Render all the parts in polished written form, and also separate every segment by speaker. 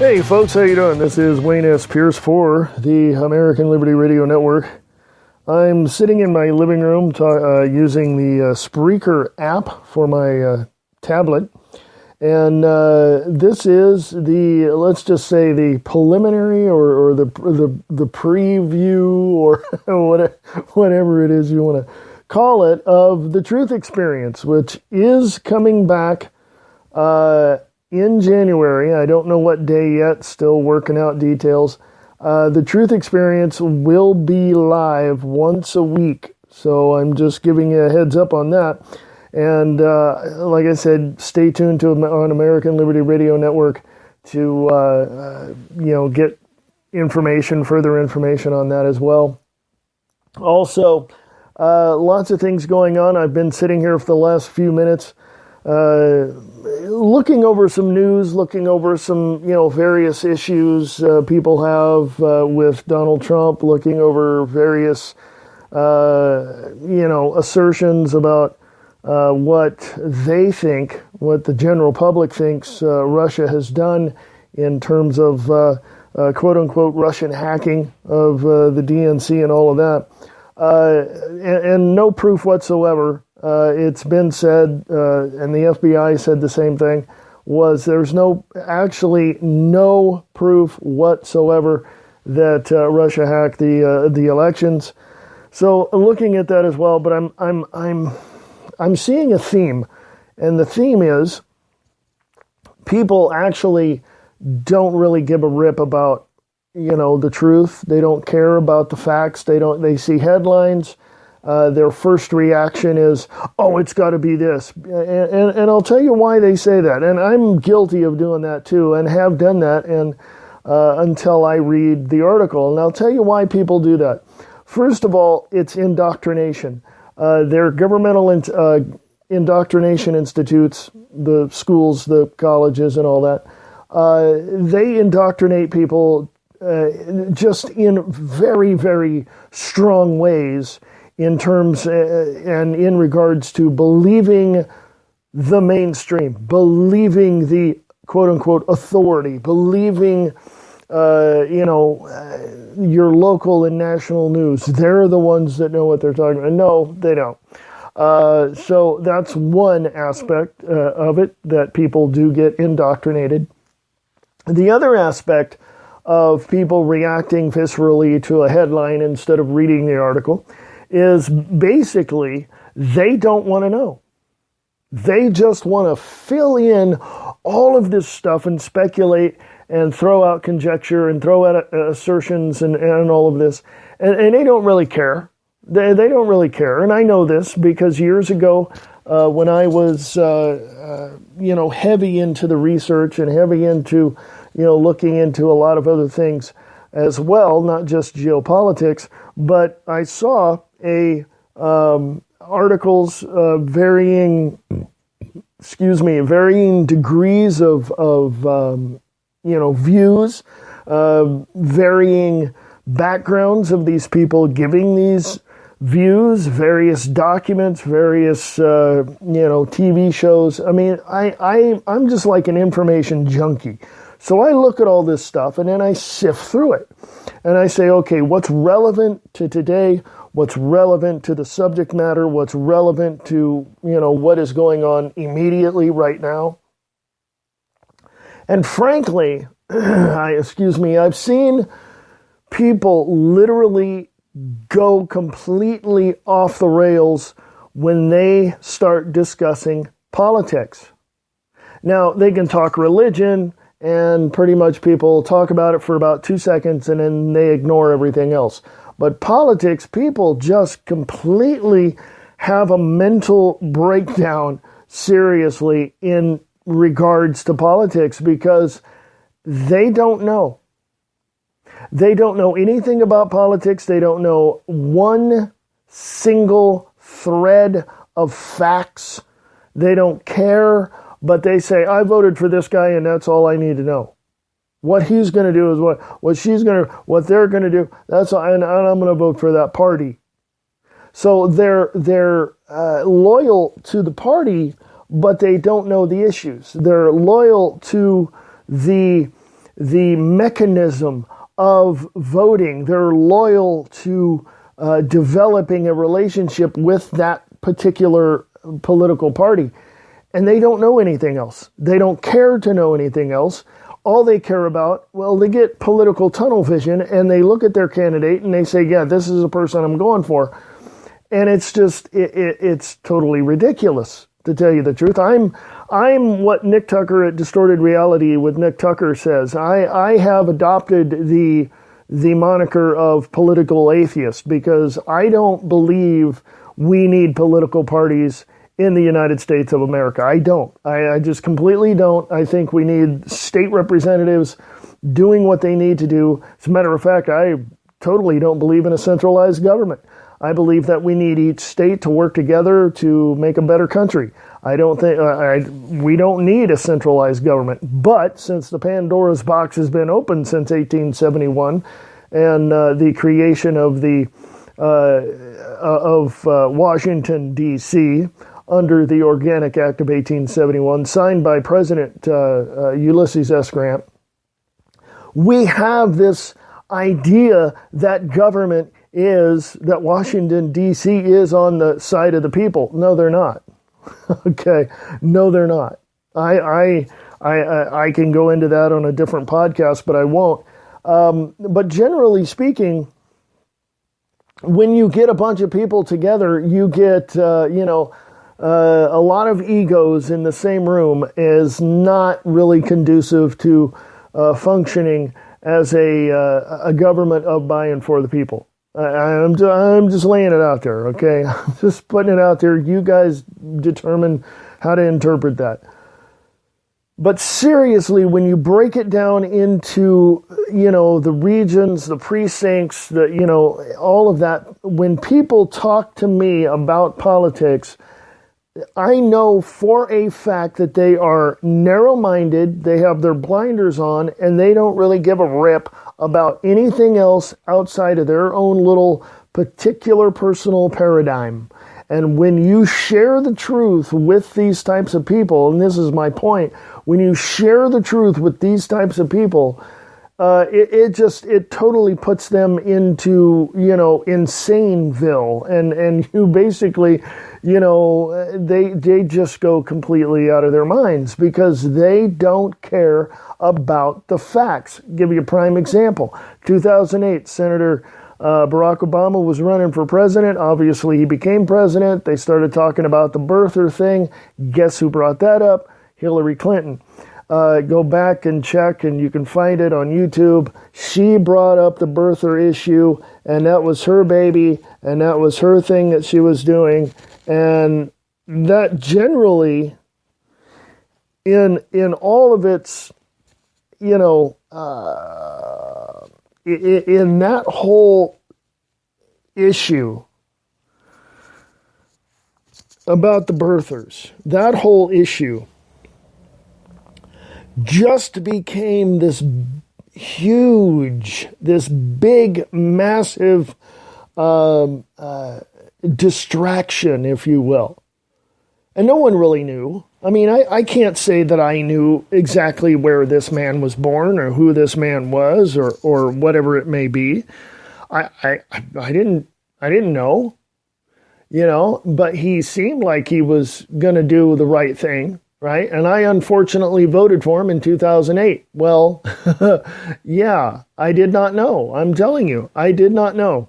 Speaker 1: Hey folks, how you doing? This is Wayne S. Pierce for the American Liberty Radio Network. I'm sitting in my living room using the Spreaker app for my tablet. And this is the, let's just say, the preliminary or the preview or whatever it is you want to call it of the Truth Experience, which is coming back in January. I don't know what day yet, still working out details. The Truth Experience will be live once a week, so I'm just giving you a heads up on that. And like I said, stay tuned on American Liberty Radio Network to get further information on that as well. Also, lots of things going on. I've been sitting here for the last few minutes looking over some news, looking over some, various issues people have with Donald Trump, looking over various, assertions about what they think, what the general public thinks Russia has done in terms of quote-unquote Russian hacking of the DNC and all of that. And no proof whatsoever. It's been said, and the FBI said the same thing, there's no proof whatsoever that Russia hacked the elections. So looking at that as well, but I'm seeing a theme, and the theme is people actually don't really give a rip about the truth. They don't care about the facts. They see headlines. Their first reaction is, oh, it's got to be this. And I'll tell you why they say that. And I'm guilty of doing that too, and have done that until I read the article. And I'll tell you why people do that. First of all, it's indoctrination. They're governmental indoctrination institutes, the schools, the colleges, and all that. They indoctrinate people just in very, very strong ways in terms and in regards to believing the mainstream, believing the quote-unquote authority, believing, your local and national news. They're the ones that know what they're talking about. No, they don't. So that's one aspect of it, that people do get indoctrinated. The other aspect of people reacting viscerally to a headline instead of reading the article is basically they don't want to know. They just want to fill in all of this stuff and speculate and throw out conjecture and throw out assertions and all of this. And they don't really care. They don't really care. And I know this because years ago when I was, heavy into the research and heavy into, looking into a lot of other things as well, not just geopolitics, but I saw articles varying degrees of views, varying backgrounds of these people giving these views, various documents, various TV shows. I mean, I'm just like an information junkie. So I look at all this stuff and then I sift through it. And I say, okay, what's relevant to today? What's relevant to the subject matter? What's relevant to, what is going on immediately right now? And frankly, I've seen people literally go completely off the rails when they start discussing politics. Now, they can talk religion, and pretty much people talk about it for about 2 seconds and then they ignore everything else. But politics, people just completely have a mental breakdown, seriously, in regards to politics because they don't know. They don't know anything about politics. They don't know one single thread of facts. They don't care. But they say, I voted for this guy and that's all I need to know. What he's going to do is what they're going to do. That's all, and I'm going to vote for that party. So they're loyal to the party, but they don't know the issues. They're loyal to the the mechanism of voting. They're loyal to developing a relationship with that particular political party. And they don't know anything else. They don't care to know anything else. All they care about, well, they get political tunnel vision and they look at their candidate and they say, yeah, this is the person I'm going for. And it's just, it's totally ridiculous, to tell you the truth. I'm what Nick Tucker at Distorted Reality with Nick Tucker says. I have adopted the moniker of political atheist because I don't believe we need political parties in the United States of America. I don't. I just completely don't. I think we need state representatives doing what they need to do. As a matter of fact, I totally don't believe in a centralized government. I believe that we need each state to work together to make a better country. I don't think we don't need a centralized government. But since the Pandora's box has been open since 1871, and the creation of Washington D.C. under the Organic Act of 1871, signed by President Ulysses S. Grant, we have this idea that government is, that Washington, D.C. is on the side of the people. No, they're not. Okay. No, they're not. I can go into that on a different podcast, but I won't. But generally speaking, when you get a bunch of people together, you get, a lot of egos in the same room is not really conducive to functioning as a government of by and for the people. I'm just laying it out there, okay? I'm just putting it out there. You guys determine how to interpret that. But seriously, when you break it down into, the regions, the precincts, all of that, when people talk to me about politics, I know for a fact that they are narrow-minded, they have their blinders on, and they don't really give a rip about anything else outside of their own little particular personal paradigm. And when you share the truth with these types of people, and this is my point, when you share the truth with these types of people, it totally puts them into, Insaneville. And you basically, they just go completely out of their minds because they don't care about the facts. Give you a prime example. 2008, Senator Barack Obama was running for president. Obviously, he became president. They started talking about the birther thing. Guess who brought that up? Hillary Clinton. Go back and check, and you can find it on YouTube. She brought up the birther issue, and that was her baby, and that was her thing that she was doing. And that generally, in all of its, in that whole issue about the birthers, that whole issue just became this huge, this big, massive distraction, if you will. And no one really knew. I mean, I can't say that I knew exactly where this man was born or who this man was or whatever it may be. I didn't know, but he seemed like he was going to do the right thing. Right? And I unfortunately voted for him in 2008. Well, yeah, I did not know. I'm telling you, I did not know.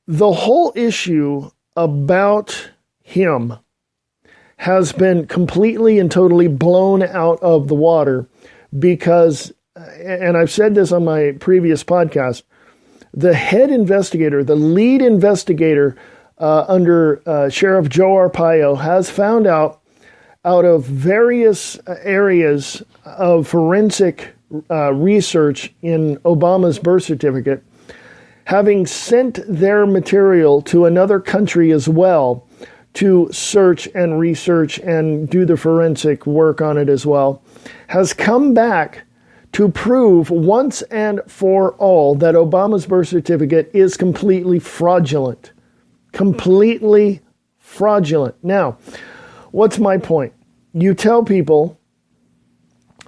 Speaker 1: The whole issue about him has been completely and totally blown out of the water because, and I've said this on my previous podcast, the head investigator, the lead investigator under Sheriff Joe Arpaio has found out of various areas of forensic research in Obama's birth certificate, having sent their material to another country as well to search and research and do the forensic work on it as well, has come back to prove once and for all that Obama's birth certificate is completely fraudulent. Completely fraudulent. Now, what's my point? You tell people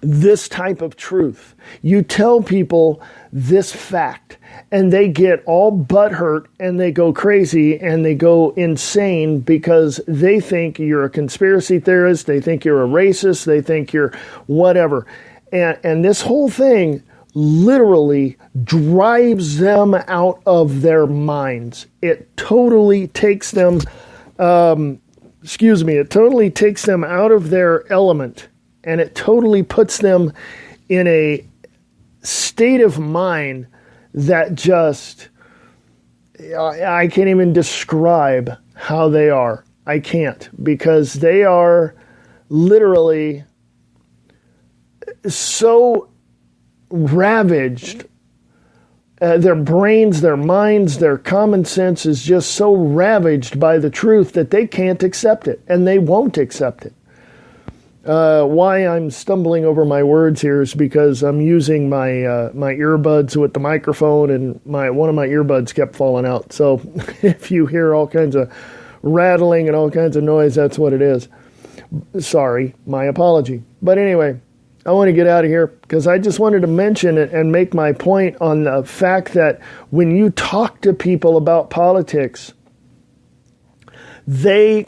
Speaker 1: this type of truth. You tell people this fact, and they get all butthurt, and they go crazy, and they go insane because they think you're a conspiracy theorist, they think you're a racist, they think you're whatever. And this whole thing literally drives them out of their minds. It totally takes them, it totally takes them out of their element, and it totally puts them in a state of mind that just, I can't even describe how they are. I can't, because they are literally so ravaged. Their brains, their minds, their common sense is just so ravaged by the truth that they can't accept it, and they won't accept it. Why I'm stumbling over my words here is because I'm using my my earbuds with the microphone, and one of my earbuds kept falling out. So if you hear all kinds of rattling and all kinds of noise, that's what it is. Sorry, my apology. But anyway, I want to get out of here because I just wanted to mention it and make my point on the fact that when you talk to people about politics, they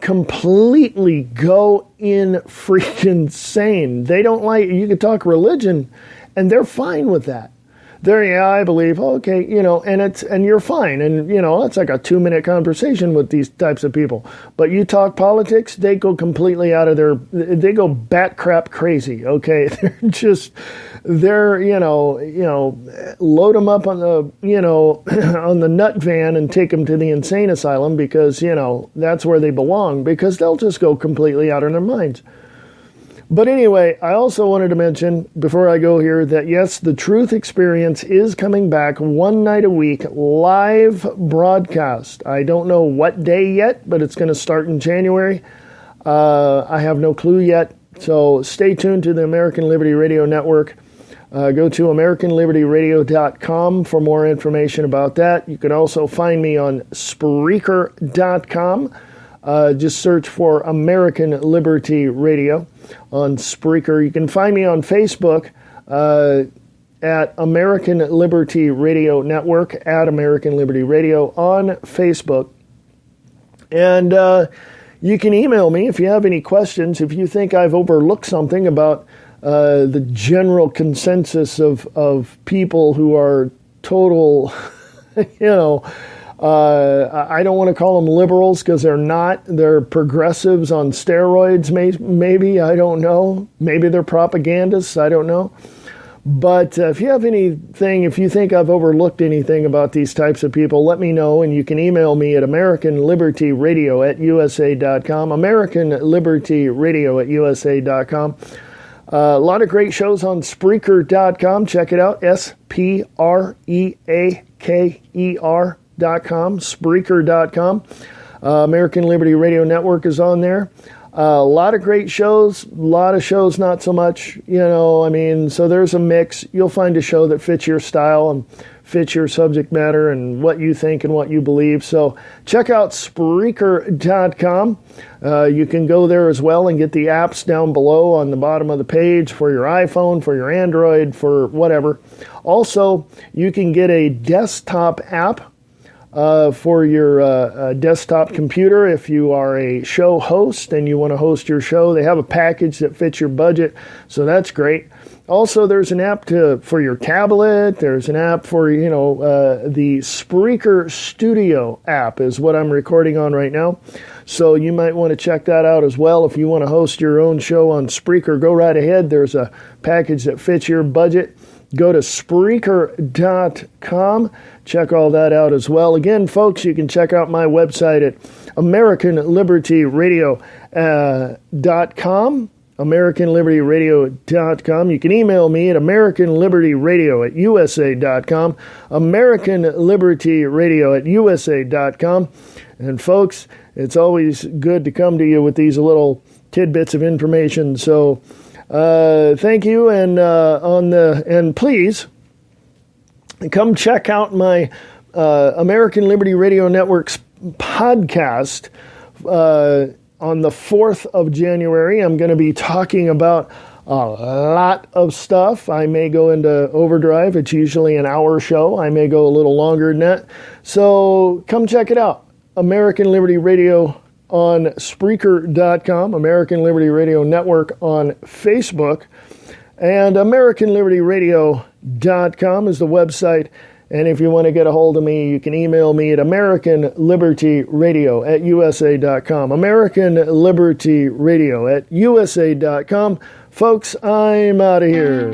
Speaker 1: completely go in freaking insane. They don't like, you can talk religion and they're fine with that. I believe, okay, and you're fine. And, it's like a 2-minute conversation with these types of people. But you talk politics, they go completely out of they go bat crap crazy, okay? They're load them up on on the nut van and take them to the insane asylum because, that's where they belong, because they'll just go completely out of their minds. But anyway, I also wanted to mention, before I go here, that yes, the Truth Experience is coming back one night a week, live broadcast. I don't know what day yet, but it's going to start in January. I have no clue yet, so stay tuned to the American Liberty Radio Network. Go to AmericanLibertyRadio.com for more information about that. You can also find me on Spreaker.com. Just search for American Liberty Radio on Spreaker. You can find me on Facebook at American Liberty Radio Network, at American Liberty Radio on Facebook. And you can email me if you have any questions, if you think I've overlooked something about the general consensus of people who are total, I don't want to call them liberals because they're not. They're progressives on steroids, maybe. I don't know. Maybe they're propagandists. I don't know. But if you have anything, if you think I've overlooked anything about these types of people, let me know. And you can email me at AmericanLibertyRadio@USA.com. AmericanLibertyRadio@USA.com. A lot of great shows on Spreaker.com. Check it out. Spreaker.com, Spreaker.com. American Liberty Radio Network is on there. A lot of great shows, a lot of shows not so much, so there's a mix. You'll find a show that fits your style and fits your subject matter and what you think and what you believe. So check out Spreaker.com. You can go there as well and get the apps down below on the bottom of the page for your iPhone, for your Android, for whatever. Also, you can get a desktop app for your desktop computer if you are a show host and you want to host your show. They have a package that fits your budget, so that's great. Also, there's an app for your tablet. There's an app for, the Spreaker Studio app is what I'm recording on right now. So you might want to check that out as well. If you want to host your own show on Spreaker, go right ahead. There's a package that fits your budget. Go to Spreaker.com. Check all that out as well. Again, folks, you can check out my website at AmericanLibertyRadio.com. AmericanLibertyRadio.com. You can email me at AmericanLibertyRadio@USA.com. AmericanLibertyRadio@USA.com. And folks, it's always good to come to you with these little tidbits of information. So thank you, and please come check out my American Liberty Radio Network's podcast. On the 4th of January, I'm going to be talking about a lot of stuff. I may go into overdrive. It's usually an hour show. I may go a little longer than that. So come check it out. American Liberty Radio on Spreaker.com, American Liberty Radio Network on Facebook, and AmericanLibertyRadio.com is the website. And if you want to get a hold of me, you can email me at AmericanLibertyRadio@USA.com. AmericanLibertyRadio@USA.com. Folks, I'm out of here.